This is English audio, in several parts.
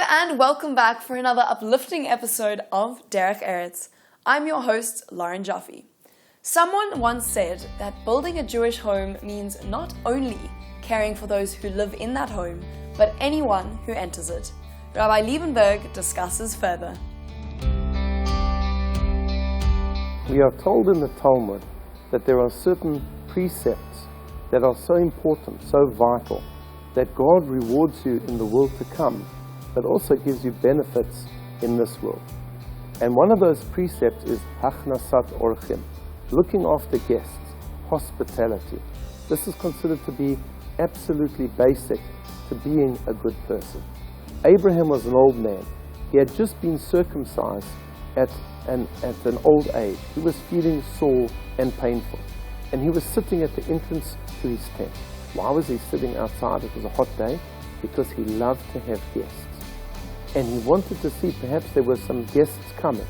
and welcome back for another uplifting episode of Derech Eretz. I'm your host, Lauren Jaffe. Someone once said that building a Jewish home means not only caring for those who live in that home, but anyone who enters it. Rabbi Liebenberg discusses further. We are told in the Talmud that there are certain precepts that are so important, so vital, that God rewards you in the world to come, but also gives you benefits in this world. And one of those precepts is Hachnasat Orchim, looking after guests, hospitality. This is considered to be absolutely basic to being a good person. Abraham was an old man. He had just been circumcised at an old age. He was feeling sore and painful. And he was sitting at the entrance to his tent. Why was he sitting outside? It was a hot day. Because he loved to have guests. And he wanted to see perhaps there were some guests coming.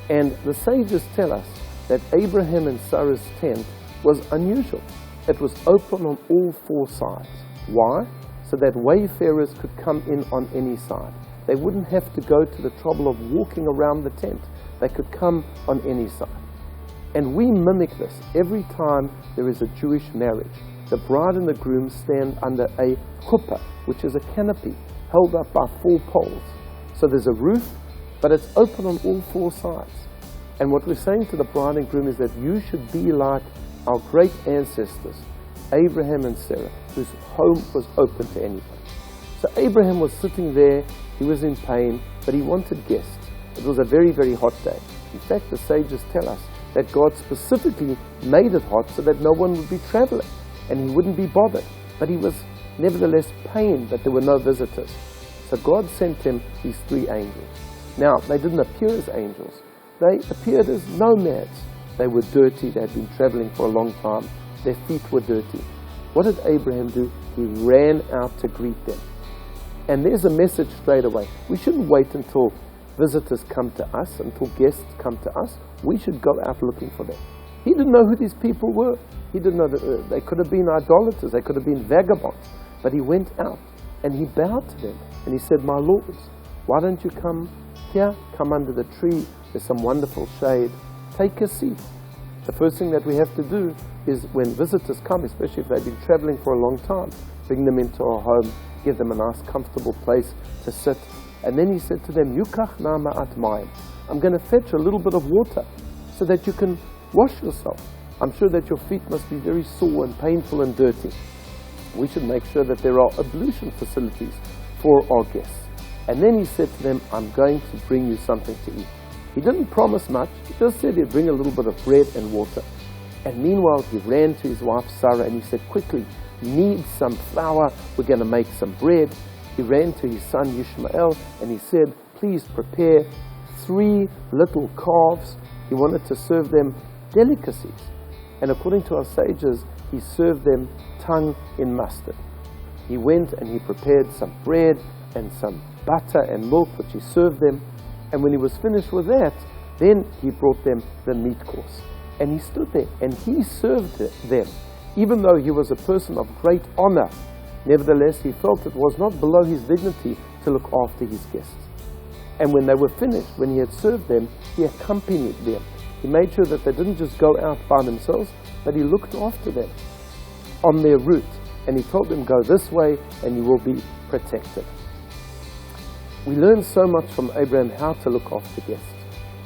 And the sages tell us that Abraham and Sarah's tent was unusual. It was open on all four sides. Why? So that wayfarers could come in on any side. They wouldn't have to go to the trouble of walking around the tent. They could come on any side. And we mimic this every time there is a Jewish marriage. The bride and the groom stand under a chuppah, which is a canopy held up by 4 poles. So there's a roof, but it's open on all 4 sides. And what we're saying to the bride and groom is that you should be like our great ancestors, Abraham and Sarah, whose home was open to anyone. So Abraham was sitting there, he was in pain, but he wanted guests. It was a very, very hot day. In fact, the sages tell us that God specifically made it hot so that no one would be traveling and he wouldn't be bothered. But he was nevertheless pained that there were no visitors. So God sent him these 3 angels. Now, they didn't appear as angels. They appeared as nomads. They were dirty. They had been traveling for a long time. Their feet were dirty. What did Abraham do? He ran out to greet them. And there's a message straight away. We shouldn't wait until visitors come to us, until guests come to us. We should go out looking for them. He didn't know who these people were. He didn't know that they could have been idolaters. They could have been vagabonds. But he went out and he bowed to them. And he said, "My lords, why don't you come here? Come under the tree. There's some wonderful shade. Take a seat." The first thing that we have to do is when visitors come, especially if they've been traveling for a long time, bring them into our home, give them a nice comfortable place to sit. And then he said to them, "Yukach na ma'at mayim." I'm going to fetch a little bit of water so that you can wash yourself. I'm sure that your feet must be very sore and painful and dirty. We should make sure that there are ablution facilities for our guests. And then he said to them, "I'm going to bring you something to eat." He didn't promise much. He just said he'd bring a little bit of bread and water. And meanwhile, he ran to his wife Sarah and he said, "Quickly, knead some flour. We're going to make some bread." He ran to his son Ishmael and he said, "Please prepare 3 little calves." He wanted to serve them delicacies. And according to our sages, he served them tongue in mustard. He went and he prepared some bread and some butter and milk, which he served them. And when he was finished with that, then he brought them the meat course. And he stood there and he served them. Even though he was a person of great honor, nevertheless he felt it was not below his dignity to look after his guests. And when they were finished, when he had served them, he accompanied them. He made sure that they didn't just go out by themselves, but he looked after them on their route. And he told them, "Go this way and you will be protected." We learn so much from Abraham how to look after guests.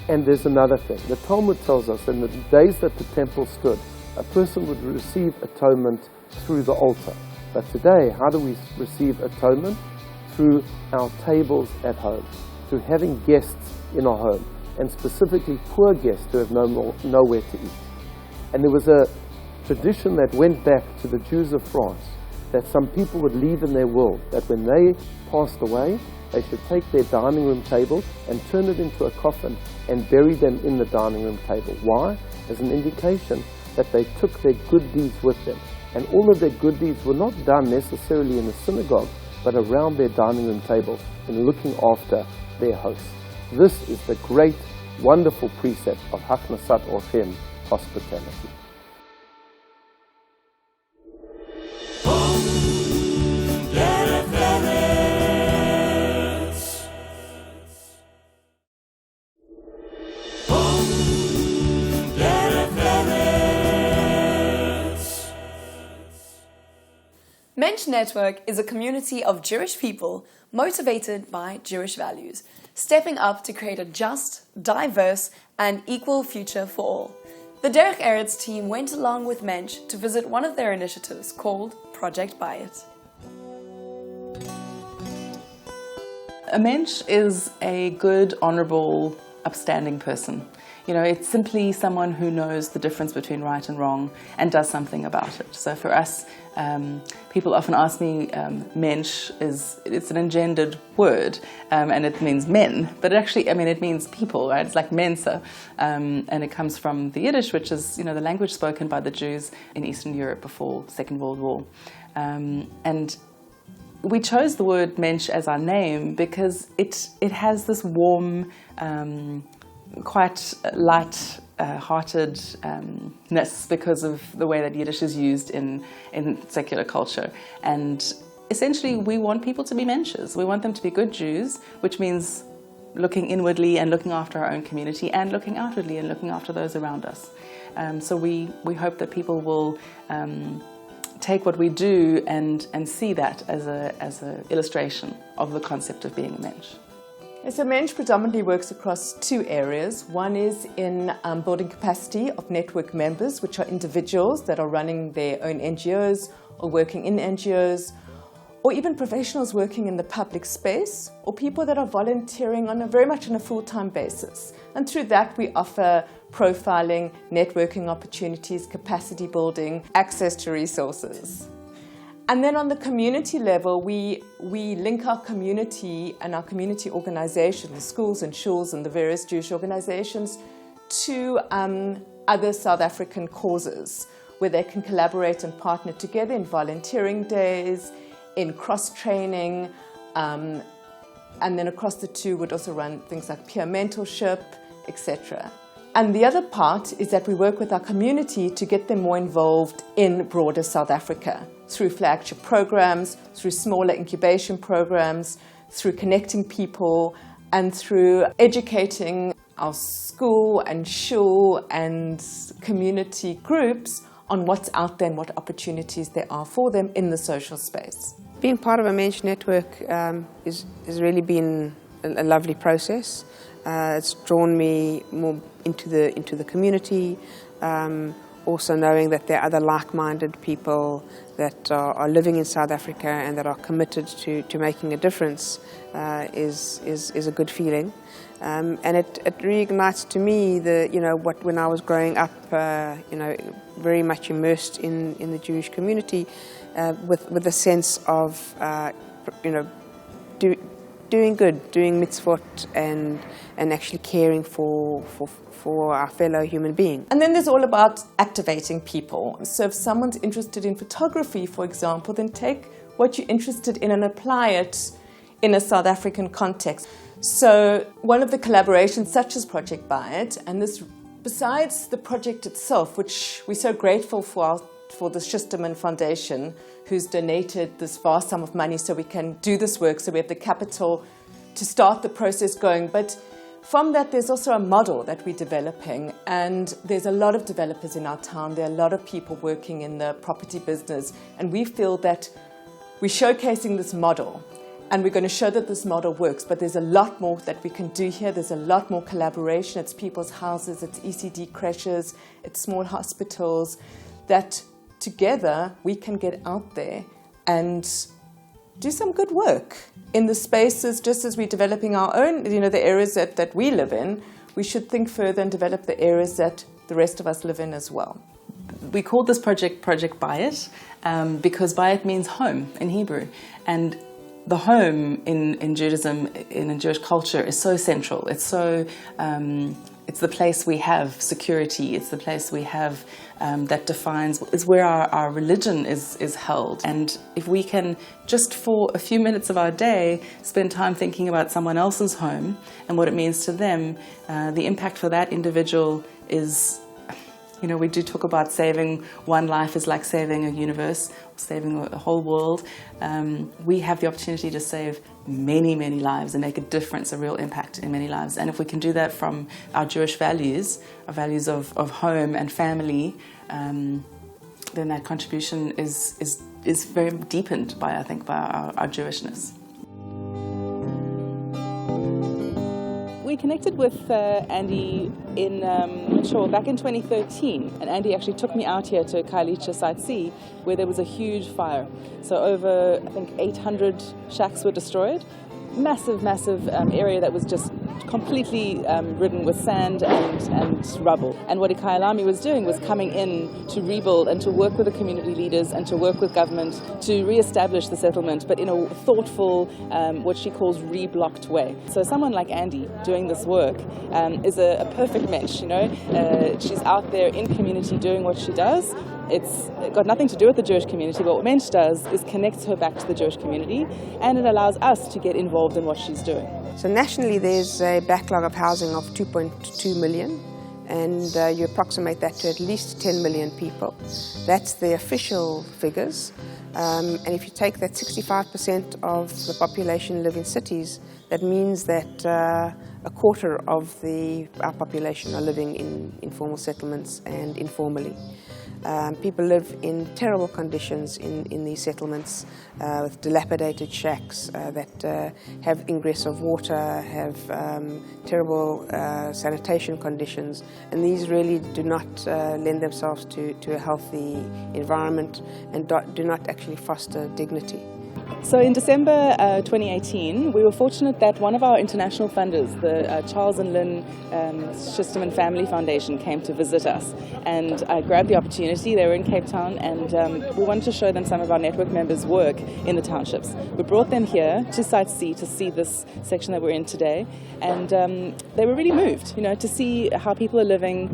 And there's another thing. The Talmud tells us in the days that the temple stood, a person would receive atonement through the altar. But today, how do we receive atonement? Through our tables at home, through having guests in our home, and specifically poor guests who have nowhere to eat. And there was a tradition that went back to the Jews of France, that some people would leave in their will, that when they passed away, they should take their dining room table and turn it into a coffin and bury them in the dining room table. Why? As an indication that they took their good deeds with them. And all of their good deeds were not done necessarily in the synagogue, but around their dining room table in looking after their hosts. This is the great, wonderful precept of Hachnasat Orchim, hospitality. Mensch Network is a community of Jewish people motivated by Jewish values, stepping up to create a just, diverse, and equal future for all. The Derech Eretz team went along with Mensch to visit one of their initiatives called Project Buy It. A mensch is a good, honourable, upstanding person. You know, it's simply someone who knows the difference between right and wrong and does something about it. So for us, people often ask me, mensch it's an engendered word, and it means men, but it means people, right? It's like mensa, and it comes from the Yiddish, which is, the language spoken by the Jews in Eastern Europe before Second World War. And we chose the word mensch as our name because it has this warm, quite light-heartedness because of the way that Yiddish is used in secular culture. And essentially, we want people to be mensches. We want them to be good Jews, which means looking inwardly and looking after our own community, and looking outwardly and looking after those around us. So we hope that people will take what we do and see that as an illustration of the concept of being a mensch. So Mensch predominantly works across two areas. One is in building capacity of network members, which are individuals that are running their own NGOs or working in NGOs, or even professionals working in the public space, or people that are volunteering very much on a full-time basis. And through that, we offer profiling, networking opportunities, capacity building, access to resources. And then on the community level, we link our community and our community organizations, the schools and shuls and the various Jewish organizations, to other South African causes, where they can collaborate and partner together in volunteering days, in cross-training, and then across the two would also run things like peer mentorship, etc. And the other part is that we work with our community to get them more involved in broader South Africa, through flagship programs, through smaller incubation programs, through connecting people, and through educating our school and shul and community groups on what's out there and what opportunities there are for them in the social space. Being part of a Mensch network has really been a lovely process. It's drawn me more into the community. Also knowing that there are other like-minded people that are living in South Africa and that are committed to making a difference is a good feeling. And it reignites to me when I was growing up, very much immersed in the Jewish community, with a sense of doing good, doing mitzvot, and actually caring for our fellow human being. And then there's all about activating people. So if someone's interested in photography, for example, then take what you're interested in and apply it in a South African context. So one of the collaborations, such as Project Buy It, and this, besides the project itself, which we're so grateful for the Schusterman Foundation, who's donated this vast sum of money so we can do this work, so we have the capital to start the process going. But from that, there's also a model that we're developing, and there's a lot of developers in our town. There are a lot of people working in the property business, and we feel that we're showcasing this model, and we're going to show that this model works, but there's a lot more that we can do here. There's a lot more collaboration. It's people's houses, it's ECD creches, it's small hospitals, that together we can get out there and do some good work in the spaces. Just as we're developing our own, the areas that we live in, we should think further and develop the areas that the rest of us live in as well. We called this project Buy It because Buy It means home in Hebrew. And the home in Judaism, in Jewish culture, is so central. It's so it's the place we have security. It's the place we have that defines, is where our religion is held. And if we can, just for a few minutes of our day, spend time thinking about someone else's home and what it means to them, the impact for that individual is, we do talk about saving one life is like saving a universe, saving a whole world. We have the opportunity to save many, many lives and make a difference, a real impact in many lives. And if we can do that from our Jewish values, our values of home and family, then that contribution is is very deepened by, I think, by our Jewishness. We connected with Andy back in 2013, and Andy actually took me out here to Kailicha Site C, where there was a huge fire. So over, I think, 800 shacks were destroyed. Massive area that was just completely ridden with sand and rubble. And what Ikayalami was doing was coming in to rebuild and to work with the community leaders and to work with government to re-establish the settlement, but in a thoughtful, what she calls reblocked way. So someone like Andy doing this work is a perfect match, you know. She's out there in community doing what she does. It's got nothing to do with the Jewish community, but what Mensch does is connects her back to the Jewish community, and it allows us to get involved in what she's doing. So nationally there's a backlog of housing of 2.2 million, and you approximate that to at least 10 million people. That's the official figures, and if you take that 65% of the population live in cities, that means that a quarter of our population are living in informal settlements and informally. People live in terrible conditions in these settlements with dilapidated shacks that have ingress of water, have terrible sanitation conditions, and these really do not lend themselves to a healthy environment and do not actually foster dignity. So in December 2018, we were fortunate that one of our international funders, the Charles and Lynn Schusterman Family Foundation, came to visit us, and I grabbed the opportunity. They were in Cape Town, and we wanted to show them some of our network members' work in the townships. We brought them here to Site C to see this section that we're in today, and they were really moved, you know, to see how people are living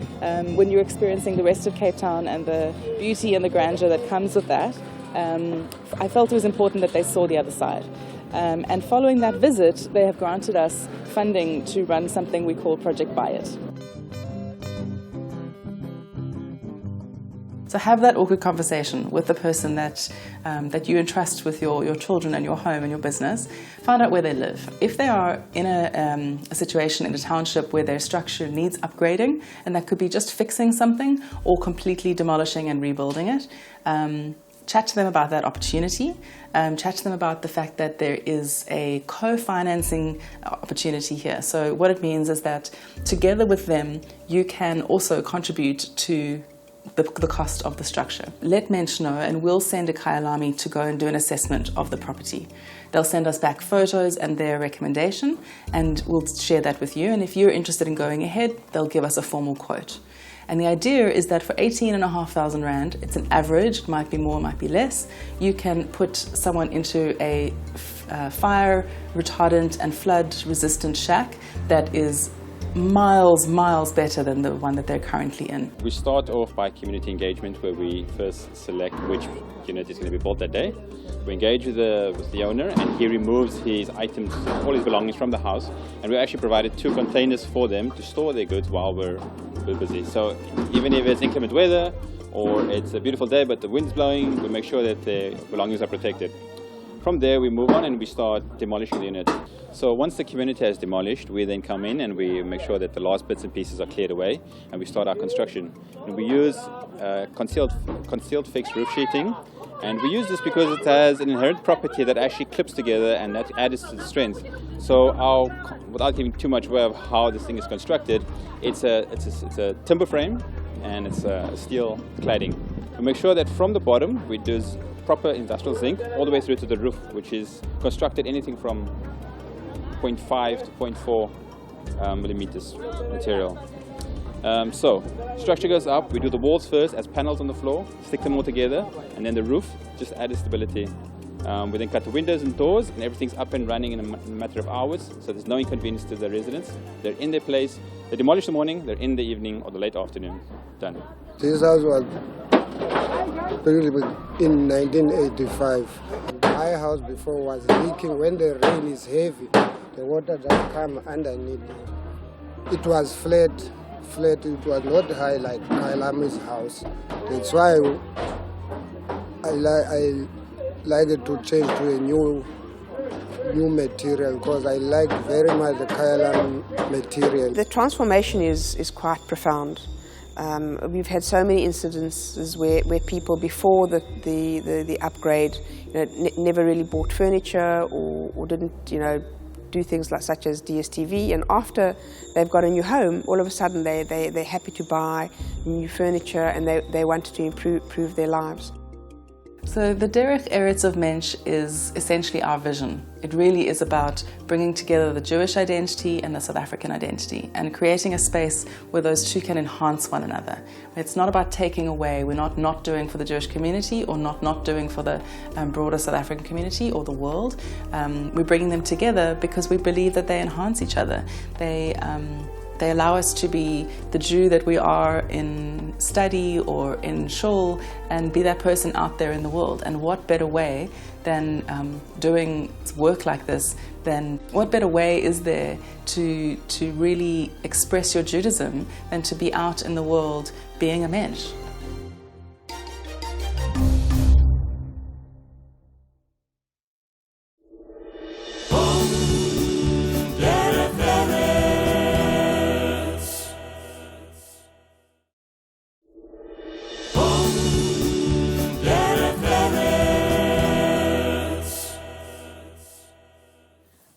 when you're experiencing the rest of Cape Town and the beauty and the grandeur that comes with that. I felt it was important that they saw the other side. And following that visit, they have granted us funding to run something we call Project Buy It. So have that awkward conversation with the person that you entrust with your children and your home and your business. Find out where they live. If they are in a situation in a township where their structure needs upgrading, and that could be just fixing something or completely demolishing and rebuilding it, chat to them about that opportunity. Chat to them about the fact that there is a co-financing opportunity here. So what it means is that together with them, you can also contribute to the cost of the structure. Let Mensch know, and we'll send a Ikayalami to go and do an assessment of the property. They'll send us back photos and their recommendation, and we'll share that with you. And if you're interested in going ahead, they'll give us a formal quote. And the idea is that for 18,500 Rand, it's an average, it might be more, it might be less, you can put someone into a fire retardant and flood resistant shack that is miles better than the one that they're currently in. We start off by community engagement, where we first select which unit is going to be built that day. We engage with the owner, and he removes his items, all his belongings from the house, and we actually provided 2 containers for them to store their goods while we're busy. So even if it's inclement weather or it's a beautiful day but the wind's blowing, we make sure that their belongings are protected. From there we move on and we start demolishing the unit. So once the community has demolished, we then come in and we make sure that the last bits and pieces are cleared away, and we start our construction. And we use concealed fixed roof sheeting, and we use this because it has an inherent property that actually clips together, and that adds to the strength. So without giving too much away of how this thing is constructed, it's a timber frame and it's a steel cladding. We make sure that from the bottom we do proper industrial zinc all the way through to the roof, which is constructed anything from 0.5 to 0.4 millimeters material. So structure goes up, we do the walls first as panels on the floor, stick them all together, and then the roof just adds stability. We then cut the windows and doors, and everything's up and running in a matter of hours, so there's no inconvenience to the residents. They're in their place, they demolish in the morning, they're in the evening or the late afternoon. Done. This house was built in 1985. My house before was leaking. When the rain is heavy, the water just comes underneath. It was flat, it was not high like Kailami's house. That's why I like it to change to a new material, because I like very much the Kailami material. The transformation is quite profound. We've had so many incidences where people before the upgrade, never really bought furniture or didn't, do things such as DSTV, and after they've got a new home, all of a sudden they're happy to buy new furniture and they want to improve their lives. So the Derech Eretz of Mensch is essentially our vision. It really is about bringing together the Jewish identity and the South African identity and creating a space where those two can enhance one another. It's not about taking away. We're not doing for the Jewish community or not doing for the broader South African community or the world. We're bringing them together because we believe that they enhance each other. They allow us to be the Jew that we are in study or in shul and be that person out there in the world. And what better way than doing work like this, what better way is there to really express your Judaism than to be out in the world being a mensch?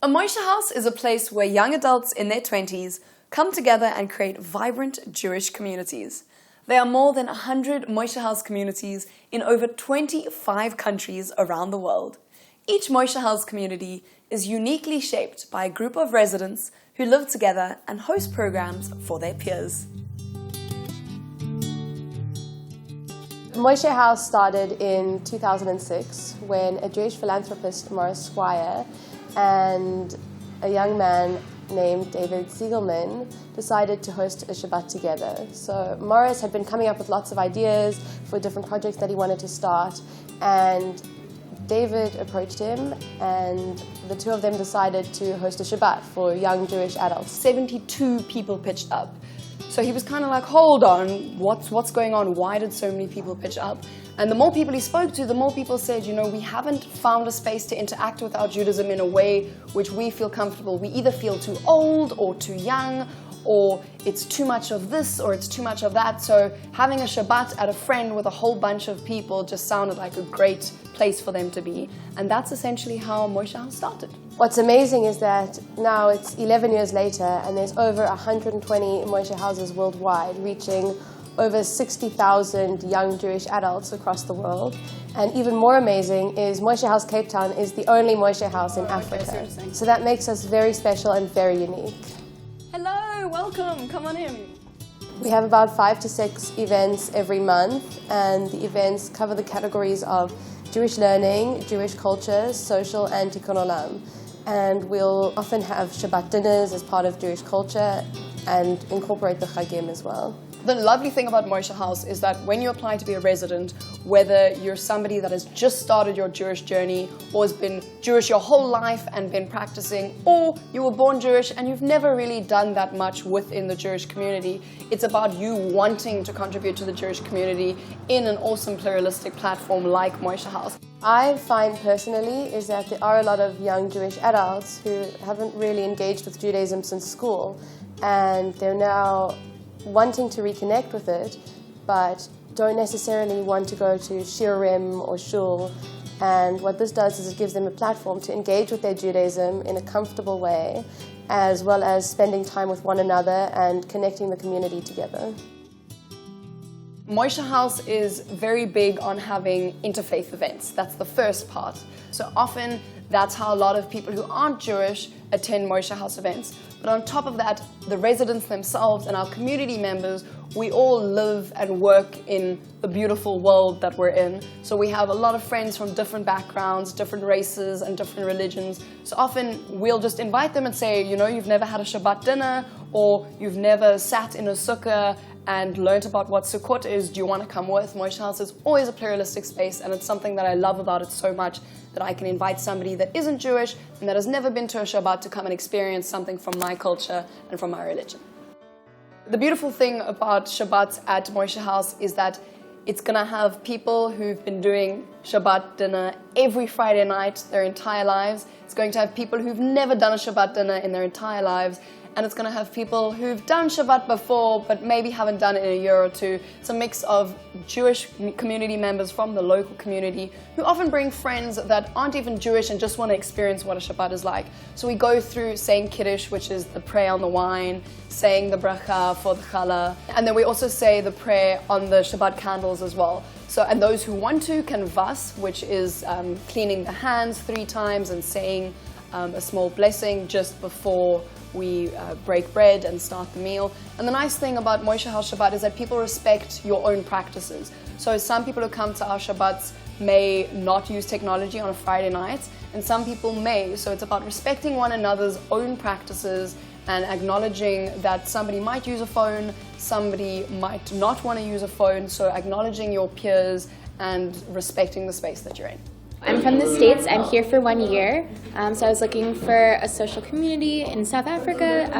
A Moshe house is a place where young adults in their 20s come together and create vibrant Jewish communities. There are more than 100 Moshe house communities in over 25 countries around the world. Each Moshe house community is uniquely shaped by a group of residents who live together and host programs for their peers. Moshe House started in 2006 when a Jewish philanthropist, Morris Squire, and a young man named David Siegelman decided to host a Shabbat together. So Morris had been coming up with lots of ideas for different projects that he wanted to start, and David approached him, and the two of them decided to host a Shabbat for young Jewish adults. 72 people pitched up. So he was kind of like, hold on, what's going on? Why did so many people pitch up? And the more people he spoke to, the more people said, we haven't found a space to interact with our Judaism in a way which we feel comfortable. We either feel too old or too young, or it's too much of this or it's too much of that. So having a Shabbat at a friend with a whole bunch of people just sounded like a great place for them to be. And that's essentially how Moshe House started. What's amazing is that now it's 11 years later and there's over 120 Moshe houses worldwide, reaching over 60,000 young Jewish adults across the world. And even more amazing is Moshe House Cape Town is the only Moshe House in Africa. So that makes us very special and very unique. Hello, welcome, come on in. We have about 5 to 6 events every month, and the events cover the categories of Jewish learning, Jewish culture, social, and tikkun olam. And we'll often have Shabbat dinners as part of Jewish culture and incorporate the Chagim as well. The lovely thing about Moshe House is that when you apply to be a resident, whether you're somebody that has just started your Jewish journey or has been Jewish your whole life and been practicing, or you were born Jewish and you've never really done that much within the Jewish community, it's about you wanting to contribute to the Jewish community in an awesome pluralistic platform like Moshe House. I find personally is that there are a lot of young Jewish adults who haven't really engaged with Judaism since school, and they're now wanting to reconnect with it, but don't necessarily want to go to shiurim or shul. And what this does is it gives them a platform to engage with their Judaism in a comfortable way, as well as spending time with one another and connecting the community together. Moshe House is very big on having interfaith events. That's the first part. So often that's how a lot of people who aren't Jewish attend Moshe House events. But on top of that, the residents themselves and our community members, we all live and work in the beautiful world that we're in. So we have a lot of friends from different backgrounds, different races, and different religions. So often we'll just invite them and say, you've never had a Shabbat dinner, or you've never sat in a sukkah and learned about what Sukkot is. Do you want to come with? Moshe House is always a pluralistic space, and it's something that I love about it so much, that I can invite somebody that isn't Jewish and that has never been to a Shabbat to come and experience something from my culture and from my religion. The beautiful thing about Shabbats at Moshe House is that it's going to have people who've been doing Shabbat dinner every Friday night their entire lives. It's going to have people who've never done a Shabbat dinner in their entire lives. And it's going to have people who've done Shabbat before, but maybe haven't done it in a year or two. It's a mix of Jewish community members from the local community who often bring friends that aren't even Jewish and just want to experience what a Shabbat is like. So we go through saying Kiddush, which is the prayer on the wine, saying the bracha for the challah, and then we also say the prayer on the Shabbat candles as well. So, and those who want to can vas, which is cleaning the hands 3 times and saying a small blessing just before we break bread and start the meal. And the nice thing about Moshe House Shabbat is that people respect your own practices. So some people who come to our Shabbats may not use technology on a Friday night, and some people may. So it's about respecting one another's own practices and acknowledging that somebody might use a phone, somebody might not want to use a phone, so acknowledging your peers and respecting the space that you're in. I'm from the States. I'm here for 1 year. So I was looking for a social community in South Africa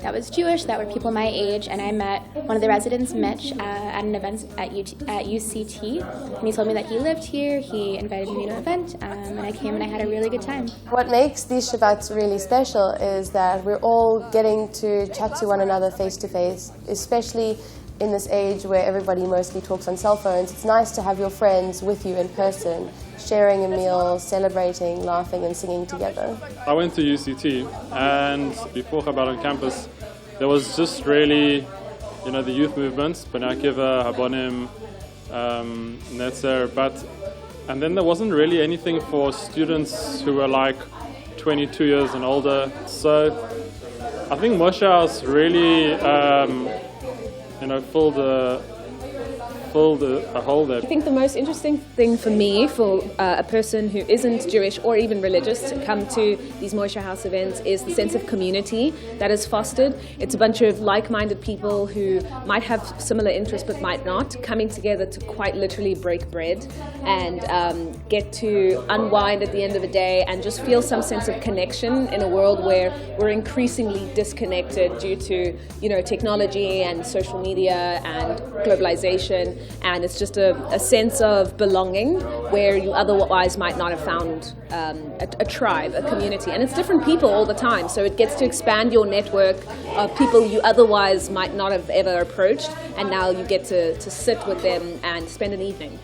that was Jewish, that were people my age, and I met one of the residents, Mitch, at an event at UCT, and he told me that he lived here. He invited me to an event, and I came and I had a really good time. What makes these Shabbats really special is that we're all getting to chat to one another face to face, especially in this age where everybody mostly talks on cell phones. It's nice to have your friends with you in person, sharing a meal, celebrating, laughing and singing together. I went to UCT, and before Chabad on campus, there was just really, the youth movements, Bnei Akiva, Habonim, Netzer, and then there wasn't really anything for students who were like 22 years and older. So I think Moshe House really filled a hole there. I think the most interesting thing for me, for a person who isn't Jewish or even religious to come to these Moshe House events, is the sense of community that is fostered. It's a bunch of like-minded people who might have similar interests but might not, coming together to quite literally break bread and get to unwind at the end of the day and just feel some sense of connection in a world where we're increasingly disconnected due to technology and social media and globalization. And it's just a sense of belonging where you otherwise might not have found a tribe, a community. And it's different people all the time, so it gets to expand your network of people you otherwise might not have ever approached, and now you get to sit with them and spend an evening.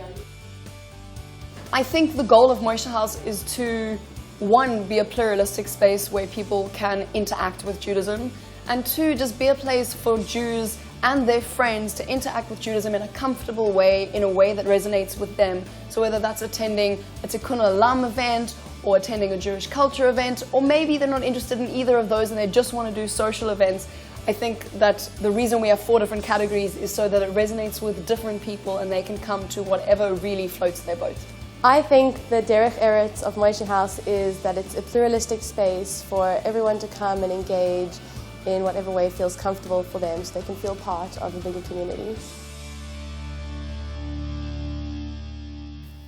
I think the goal of Moshe House is to, 1, be a pluralistic space where people can interact with Judaism, and 2, just be a place for Jews and their friends to interact with Judaism in a comfortable way, in a way that resonates with them. So whether that's attending a Tikkun Olam event, or attending a Jewish culture event, or maybe they're not interested in either of those and they just want to do social events, I think that the reason we have 4 different categories is so that it resonates with different people and they can come to whatever really floats their boat. I think the Derech Eretz of Moshe House is that it's a pluralistic space for everyone to come and engage in whatever way feels comfortable for them, so they can feel part of a bigger community.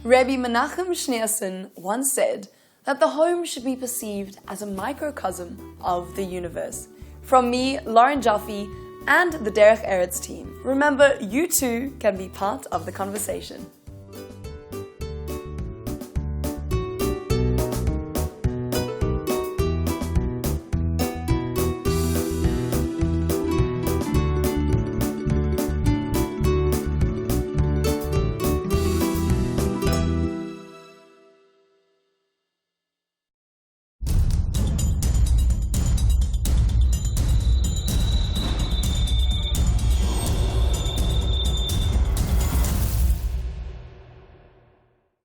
Rabbi Menachem Schneerson once said that the home should be perceived as a microcosm of the universe. From me, Lauren Jaffe, and the Derech Eretz team, remember, you too can be part of the conversation.